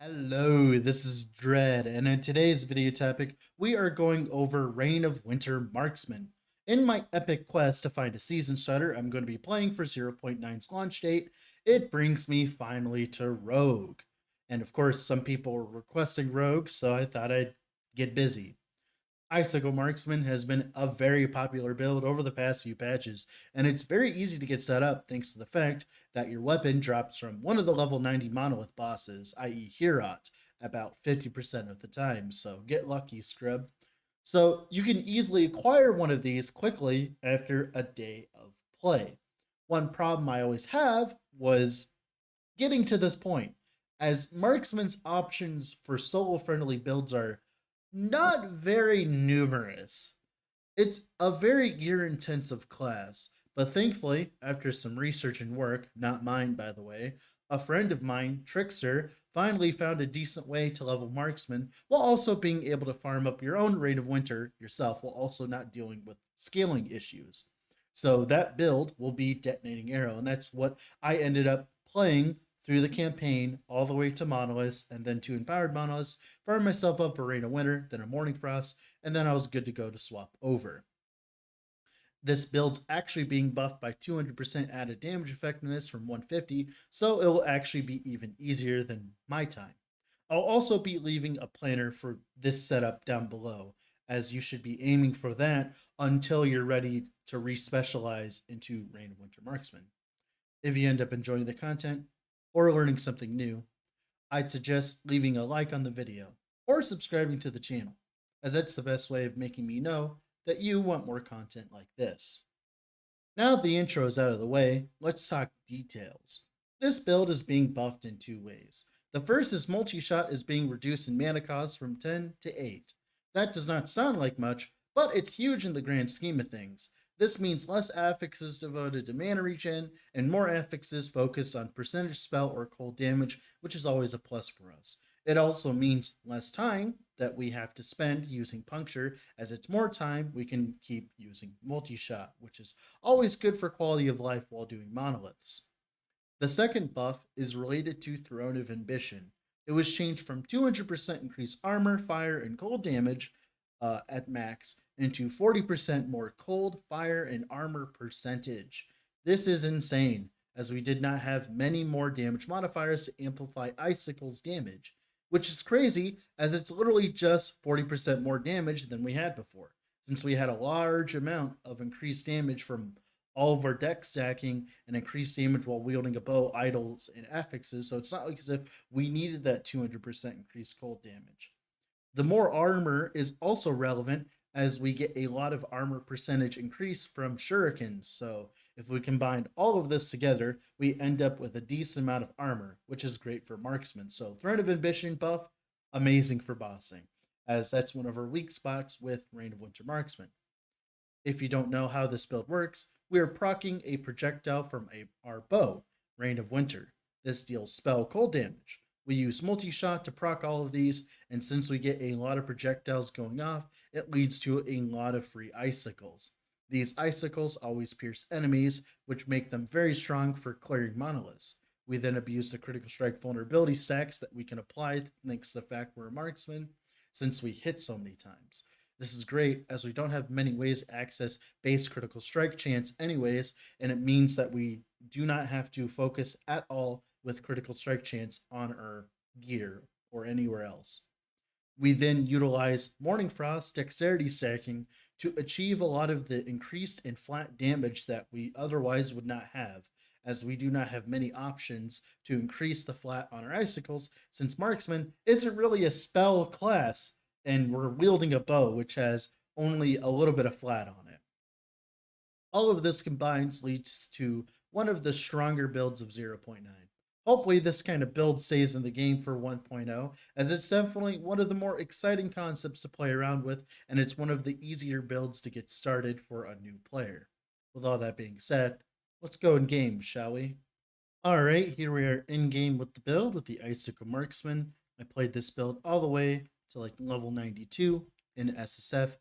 Hello, this is Dread, and in today's video topic, we are going over Reign of Winter Marksman. In my epic quest to find a season starter I'm going to be playing for 0.9's launch date, it brings me finally to Rogue. And of course, some people were requesting Rogue, so I thought I'd get busy. Icicle Marksman has been a very popular build over the past few patches, and it's very easy to get set up thanks to the fact that your weapon drops from one of the level 90 monolith bosses, i.e. Hirot, about 50% of the time, so get lucky, scrub. So you can easily acquire one of these quickly after a day of play. One problem I always have was getting to this point, as Marksman's options for solo friendly builds are not very numerous. It's a very gear intensive class, but thankfully, after some research and work, not mine by the way, a friend of mine, Trickster, finally found a decent way to level Marksman while also being able to farm up your own Reign of Winter yourself while also not dealing with scaling issues. So that build will be Detonating Arrow, and that's what I ended up playing through the campaign all the way to Monoliths and then to Empowered Monoliths, farmed myself up a Reign of Winter, then a Morning Frost, and then I was good to go to swap over. This build's actually being buffed by 200% added damage effectiveness from 150, so it will actually be even easier than my time. I'll also be leaving a planner for this setup down below, as you should be aiming for that until you're ready to respecialize into Reign of Winter Marksman. If you end up enjoying the content or learning something new, I'd suggest leaving a like on the video or subscribing to the channel, as that's the best way of making me know that you want more content like this. Now that the intro is out of the way, let's talk details. This build is being buffed in two ways. The first is multi-shot is being reduced in mana cost from 10 to 8. That does not sound like much, but it's huge in the grand scheme of things. This means less affixes devoted to mana regen and more affixes focused on percentage spell or cold damage, which is always a plus for us. It also means less time that we have to spend using puncture, as it's more time we can keep using multi-shot, which is always good for quality of life while doing monoliths. The second buff is related to Throne of Ambition. It was changed from 200% increased armor, fire, and cold damage at max into 40% more cold, fire, and armor percentage. This is insane, as we did not have many more damage modifiers to amplify Icicle's damage, which is crazy as it's literally just 40% more damage than we had before, since we had a large amount of increased damage from all of our deck stacking and increased damage while wielding a bow, idols, and affixes. So it's not like as if we needed that 200% increased cold damage. The more armor is also relevant as we get a lot of armor percentage increase from shurikens. So if we combine all of this together, we end up with a decent amount of armor, which is great for marksmen. So Throne of Ambition buff, amazing for bossing, as that's one of our weak spots with Reign of Winter Marksman. If you don't know how this build works, we are proccing a projectile from our bow, Reign of Winter. This deals spell cold damage. We use multi-shot to proc all of these, and since we get a lot of projectiles going off, it leads to a lot of free icicles. These icicles always pierce enemies, which make them very strong for clearing monoliths. We then abuse the critical strike vulnerability stacks that we can apply thanks to the fact we're a marksman, since we hit so many times. This is great as we don't have many ways to access base critical strike chance anyways, and it means that we do not have to focus at all with critical strike chance on our gear or anywhere else. We then utilize Morning Frost dexterity stacking to achieve a lot of the increased and flat damage that we otherwise would not have, as we do not have many options to increase the flat on our icicles, since Marksman isn't really a spell class and we're wielding a bow which has only a little bit of flat on it. All of this combines leads to one of the stronger builds of 0.9. Hopefully this kind of build stays in the game for 1.0, as it's definitely one of the more exciting concepts to play around with, and it's one of the easier builds to get started for a new player. With all that being said, let's go in game, shall we? Alright, here we are in game with the build with the Icicle Marksman. I played this build all the way to like level 92 in SSF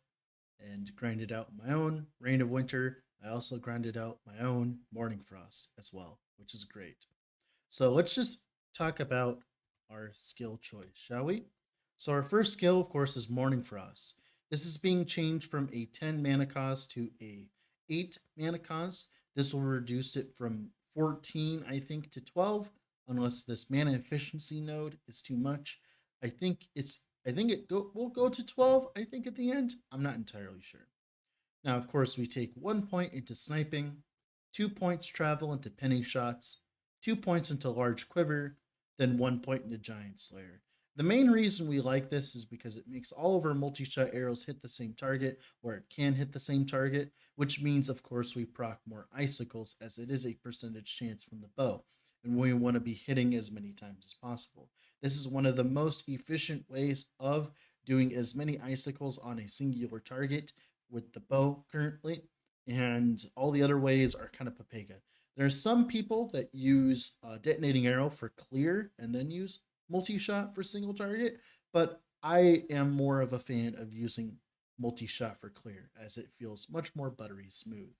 and grinded out my own Reign of Winter. I also grinded out my own Morning Frost as well, which is great. So let's just talk about our skill choice, shall we? So our first skill, of course, is Morning Frost. This is being changed from a 10 mana cost to a 8 mana cost. This will reduce it from 14, I think, to 12, unless this mana efficiency node is too much. I think it will go to 12, I think, at the end. I'm not entirely sure. Now, of course, we take 1 point into sniping, 2 points travel into penny shots, 2 points into large quiver, then 1 point into giant slayer. The main reason we like this is because it makes all of our multi-shot arrows hit the same target, or it can hit the same target, which means, of course, we proc more icicles as it is a percentage chance from the bow, and we want to be hitting as many times as possible. This is one of the most efficient ways of doing as many icicles on a singular target with the bow currently, and all the other ways are kind of papega. There are some people that use detonating arrow for clear and then use multi shot for single target, but I am more of a fan of using multi shot for clear as it feels much more buttery smooth.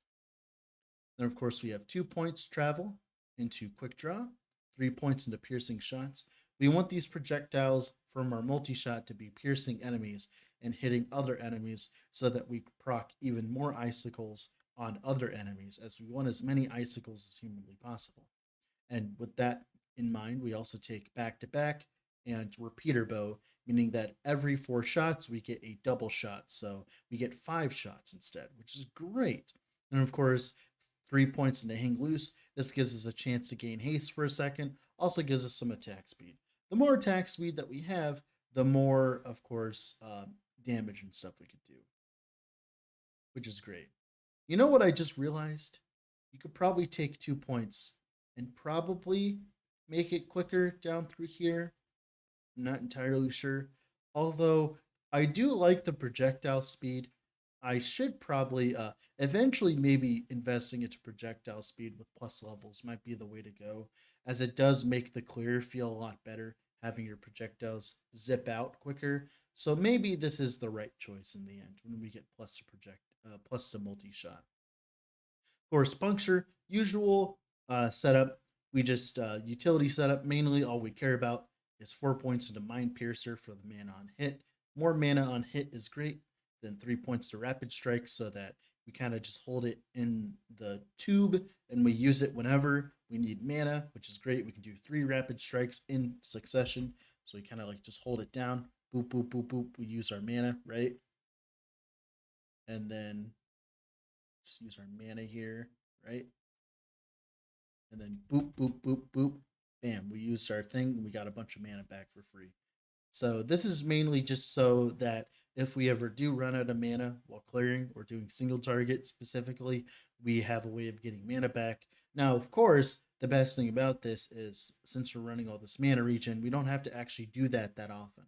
Then, of course, we have 2 points travel into quick draw, 3 points into piercing shots. We want these projectiles from our multi shot to be piercing enemies and hitting other enemies so that we proc even more icicles on other enemies, as we want as many icicles as humanly possible. And with that in mind, we also take back to back and repeater bow, meaning that every 4 shots we get a double shot. So we get 5 shots instead, which is great. And of course, 3 points into hang loose. This gives us a chance to gain haste for a second, also gives us some attack speed. The more attack speed that we have, the more, of course, damage and stuff we could do, which is great. You know what I just realized? You could probably take 2 points and probably make it quicker down through here. I'm not entirely sure. Although I do like the projectile speed. I should probably eventually maybe investing into projectile speed with plus levels might be the way to go, as it does make the clear feel a lot better having your projectiles zip out quicker. So maybe this is the right choice in the end when we get plus to plus to multi shot. Of course, puncture usual setup. We just utility setup. Mainly, all we care about is 4 points into mind piercer for the mana on hit. More mana on hit is great. Then 3 points to rapid strike so that we kind of just hold it in the tube and we use it whenever we need mana, which is great. We can do 3 rapid strikes in succession. So we kind of like just hold it down. Boop, boop, boop, boop. We use our mana, right? And then just use our mana here, right? And then boop, boop, boop, boop. Bam, we used our thing and we got a bunch of mana back for free. So this is mainly just so that if we ever do run out of mana while clearing or doing single target specifically, we have a way of getting mana back. Now, of course, the best thing about this is since we're running all this mana regen, we don't have to actually do that often.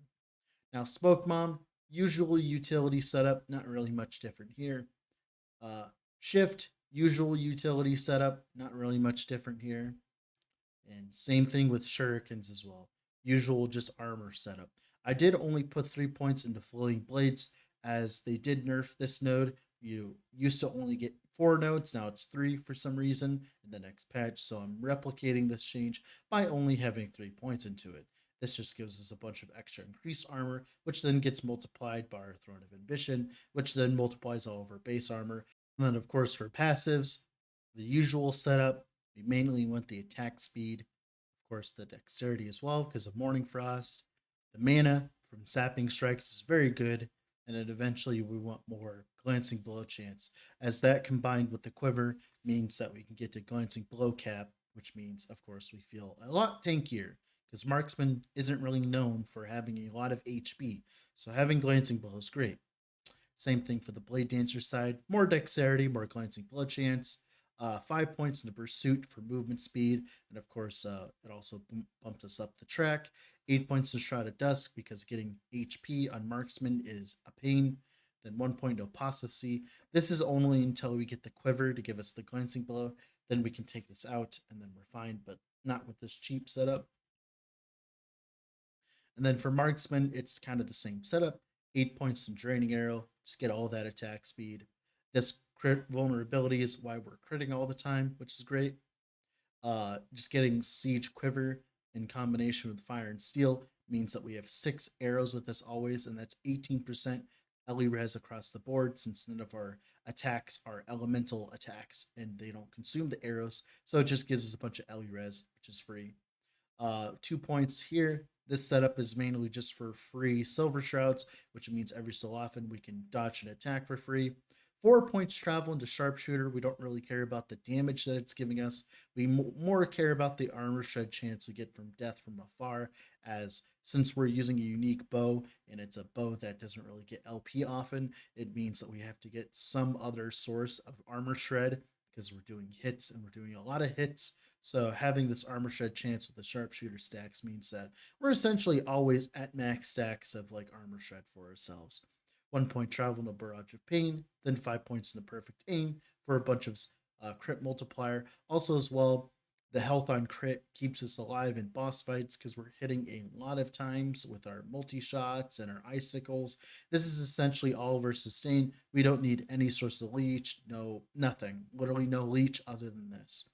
Now, Smoke Bomb, usual utility setup, not really much different here. Shift, usual utility setup, not really much different here. And same thing with shurikens as well. Usual just armor setup. I did only put 3 points into floating blades as they did nerf this node. You used to only get 4 nodes, now it's 3 for some reason in the next patch. So I'm replicating this change by only having 3 points into it. This just gives us a bunch of extra increased armor, which then gets multiplied by our Throne of Ambition, which then multiplies all of our base armor. And then, of course, for passives, the usual setup, we mainly want the attack speed, of course, the dexterity as well because of Morning Frost. The mana from Sapping Strikes is very good, and then eventually we want more Glancing Blow chance, as that combined with the quiver means that we can get to Glancing Blow cap, which means, of course, we feel a lot tankier because Marksman isn't really known for having a lot of HP, so having Glancing Blow is great. Same thing for the Blade Dancer side, more dexterity, more Glancing Blow chance. 5 points in the pursuit for movement speed, and of course, it also bumps us up the track. 8 points to Shroud of Dusk because getting HP on Marksman is a pain. Then 1 point to Apostasy. This is only until we get the quiver to give us the glancing blow. Then we can take this out, and then we're fine, but not with this cheap setup. And then for Marksman, it's kind of the same setup. 8 points in Draining Arrow, just get all that attack speed. This crit vulnerability is why we're critting all the time, which is great. Just getting Siege Quiver in combination with fire and steel means that we have 6 arrows with us always, and that's 18% ele res across the board, since none of our attacks are elemental attacks and they don't consume the arrows. So it just gives us a bunch of ele res, which is free. 2 points here. This setup is mainly just for free silver shrouds, which means every so often we can dodge an attack for free. 4 points travel into sharpshooter. We don't really care about the damage that it's giving us. We more care about the armor shed chance we get from death from afar, as since we're using a unique bow and it's a bow that doesn't really get LP often, it means that we have to get some other source of armor shred because we're doing hits and we're doing a lot of hits. So having this armor shed chance with the sharpshooter stacks means that we're essentially always at max stacks of like armor shed for ourselves. 1 point travel in a barrage of pain, then 5 points in the perfect aim for a bunch of crit multiplier. Also, as well, the health on crit keeps us alive in boss fights because we're hitting a lot of times with our multi shots and our icicles. This is essentially all of our sustain. We don't need any source of leech, no, nothing. Literally no leech other than this.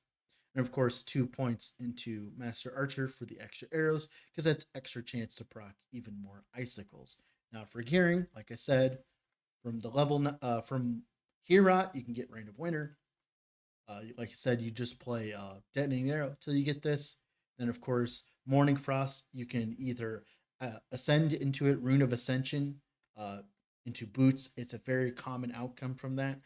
And of course, 2 points into Master Archer for the extra arrows, because that's extra chance to proc even more icicles. Now for gearing, like I said, from the level from Herot, you can get Reign of Winter. Like I said, you just play Detonating Arrow till you get this. Then of course, Morning Frost, you can either ascend into it, Rune of Ascension, into boots. It's a very common outcome from that.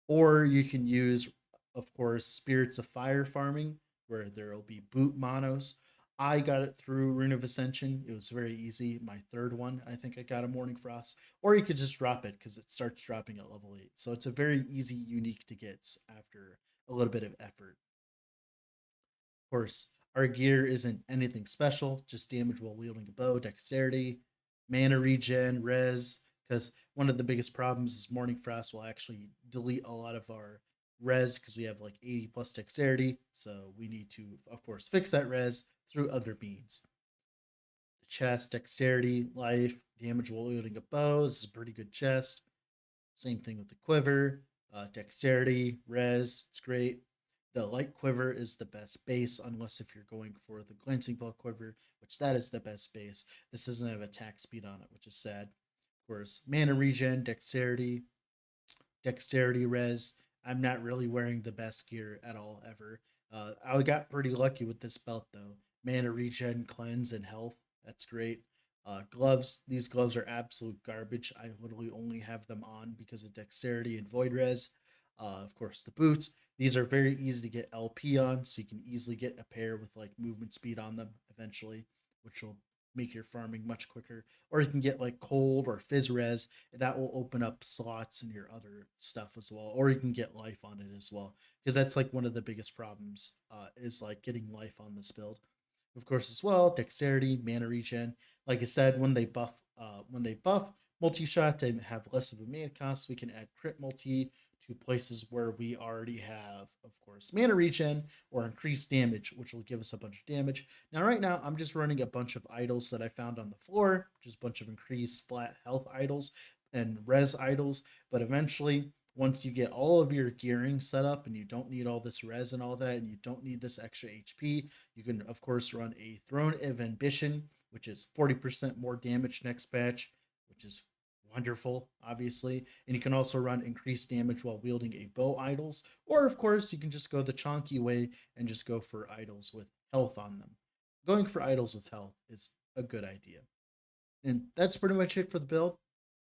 Or you can use, of course, Spirits of Fire farming, where there will be boot monos. I got it through Rune of Ascension. It was very easy. My third one, I think I got a Morning Frost. Or you could just drop it because it starts dropping at level 8. So it's a very easy unique to get after a little bit of effort. Of course, our gear isn't anything special, just damage while wielding a bow, dexterity, mana regen, res. Because one of the biggest problems is Morning Frost will actually delete a lot of our res because we have like 80 plus dexterity. So we need to, of course, fix that res through other means. The chest, dexterity, life, damage while wielding a bow. This is a pretty good chest. Same thing with the quiver, dexterity, res. It's great. The light quiver is the best base, unless if you're going for the glancing ball quiver, which that is the best base. This doesn't have attack speed on it, which is sad. Of course, mana regen, dexterity, res. I'm not really wearing the best gear at all ever. I got pretty lucky with this belt though. Mana regen, cleanse, and health. That's great. Gloves. These gloves are absolute garbage. I literally only have them on because of dexterity and void res. Of course, the boots. These are very easy to get LP on, so you can easily get a pair with like movement speed on them eventually, which will make your farming much quicker. Or you can get like cold or fizz res. That will open up slots in your other stuff as well. Or you can get life on it as well, because that's like one of the biggest problems is like getting life on this build. Of course, as well, dexterity, mana regen. Like I said, when they buff multi shot to have less of a mana cost, we can add crit multi to places where we already have, of course, mana regen or increased damage, which will give us a bunch of damage. Now, right now, I'm just running a bunch of idols that I found on the floor, just a bunch of increased flat health idols and res idols. But eventually, once you get all of your gearing set up and you don't need all this res and all that, and you don't need this extra HP, you can, of course, run a Throne of Ambition, which is 40% more damage next patch, which is wonderful, obviously. And you can also run increased damage while wielding a bow idols. Or, of course, you can just go the chonky way and just go for idols with health on them. Going for idols with health is a good idea. And that's pretty much it for the build.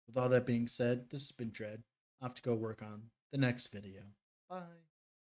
With all that being said, this has been Dread. I have to go work on the next video. Bye.